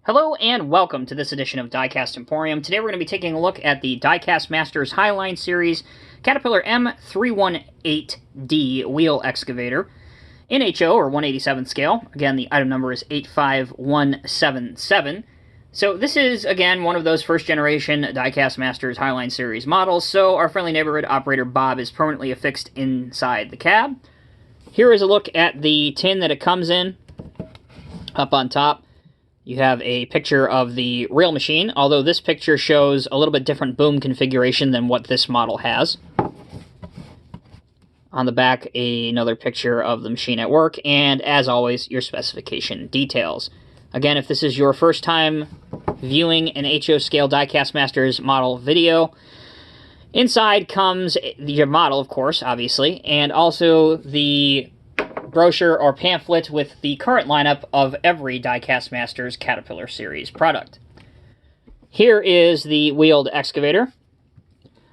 Hello and welcome to this edition of Diecast Emporium. Today we're going to be taking a look at the Diecast Masters Highline Series Caterpillar M318D wheel excavator in HO or 187 scale. Again, the item number is 85177. So this is, again, one of those first-generation Diecast Masters Highline Series models, so our friendly neighborhood operator Bob is permanently affixed inside the cab. Here is a look at the tin that it comes in. Up on top, you have a picture of the rail machine, although this picture shows a little bit different boom configuration than what this model has. On the back, another picture of the machine at work, and as always, your specification details. Again, if this is your first time viewing an HO scale Diecast Masters model video, inside comes your model, of course, obviously, and also the brochure or pamphlet with the current lineup of every Diecast Masters Caterpillar series product. Here is the wheeled excavator.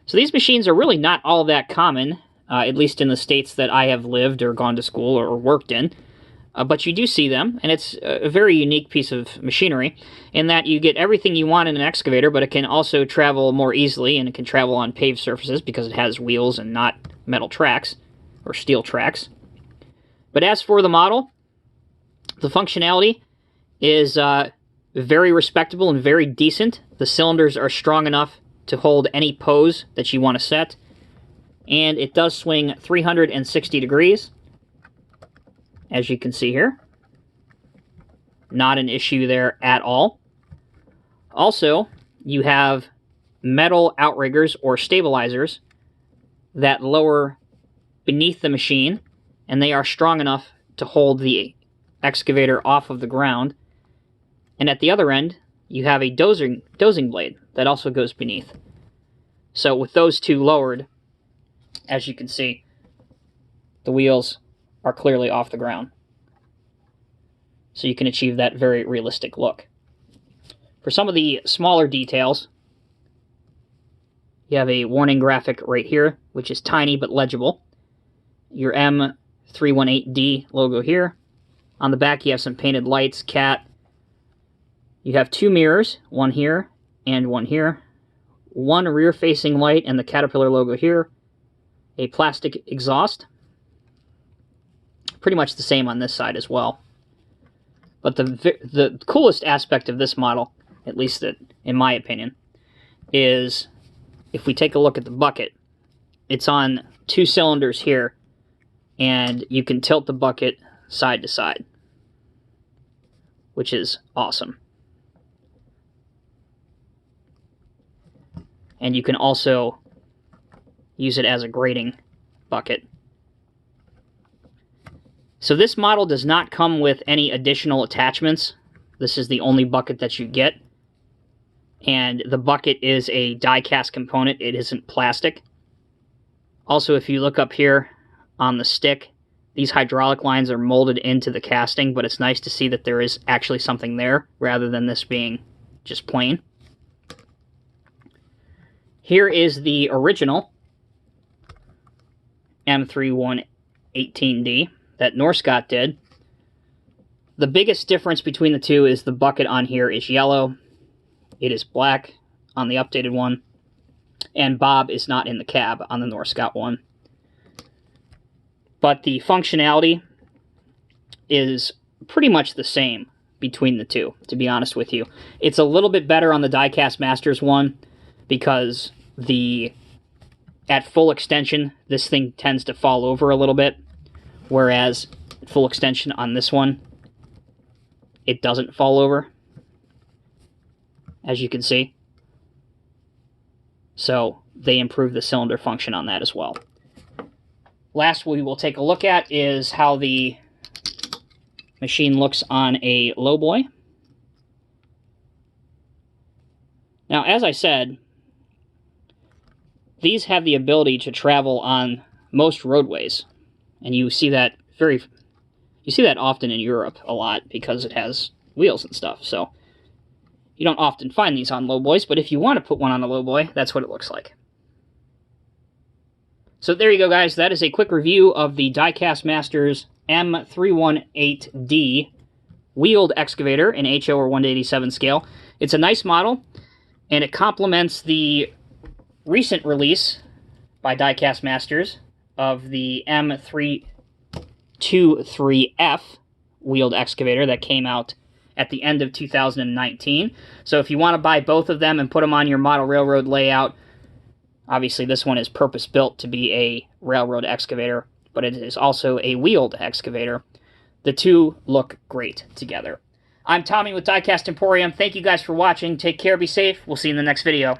So these machines are really not all that common, at least in the states that I have lived or gone to school or worked in. But you do see them, and it's a very unique piece of machinery in that you get everything you want in an excavator, but it can also travel more easily, and it can travel on paved surfaces because it has wheels and not metal tracks or steel tracks. But as for the model, the functionality is very respectable and very decent. The cylinders are strong enough to hold any pose that you want to set. And it does swing 360 degrees, as you can see here. Not an issue there at all. Also, you have metal outriggers or stabilizers that lower beneath the machine, and they are strong enough to hold the excavator off of the ground. And at the other end, you have a dozing blade that also goes beneath. So with those two lowered, as you can see, the wheels are clearly off the ground. So you can achieve that very realistic look. For some of the smaller details, you have a warning graphic right here, which is tiny but legible. Your M318D logo here. On the back you have some painted lights, cat. You have two mirrors, one here and one here. One rear-facing light and the Caterpillar logo here. A plastic exhaust. Pretty much the same on this side as well. But the coolest aspect of this model, at least in my opinion, is if we take a look at the bucket, it's on two cylinders here, and you can tilt the bucket side to side, which is awesome. And you can also use it as a grading bucket. So this model does not come with any additional attachments. This is the only bucket that you get. And the bucket is a die-cast component. It isn't plastic. Also, if you look up here on the stick, these hydraulic lines are molded into the casting, but it's nice to see that there is actually something there rather than this being just plain. Here is the original M318D that Norscott did. The biggest difference between the two is the bucket on here is yellow. It is black on the updated one. And Bob is not in the cab on the Norscott one. But the functionality is pretty much the same between the two, to be honest with you. It's a little bit better on the Diecast Masters one because at full extension, this thing tends to fall over a little bit, whereas at full extension on this one, it doesn't fall over, as you can see. So they improved the cylinder function on that as well. Last we will take a look at is how the machine looks on a lowboy. Now, as I said, these have the ability to travel on most roadways, and you see that often in Europe a lot because it has wheels and stuff. So you don't often find these on lowboys, but if you want to put one on a lowboy, that's what it looks like. So there you go, guys. That is a quick review of the Diecast Masters M318D wheeled excavator in HO or 1/87 scale. It's a nice model, and it complements the recent release by Diecast Masters of the M323F wheeled excavator that came out at the end of 2019. So if you want to buy both of them and put them on your model railroad layout, obviously this one is purpose-built to be a railroad excavator, but it is also a wheeled excavator. The two look great together. I'm Tommy with Diecast Emporium. Thank you guys for watching. Take care, be safe. We'll see you in the next video.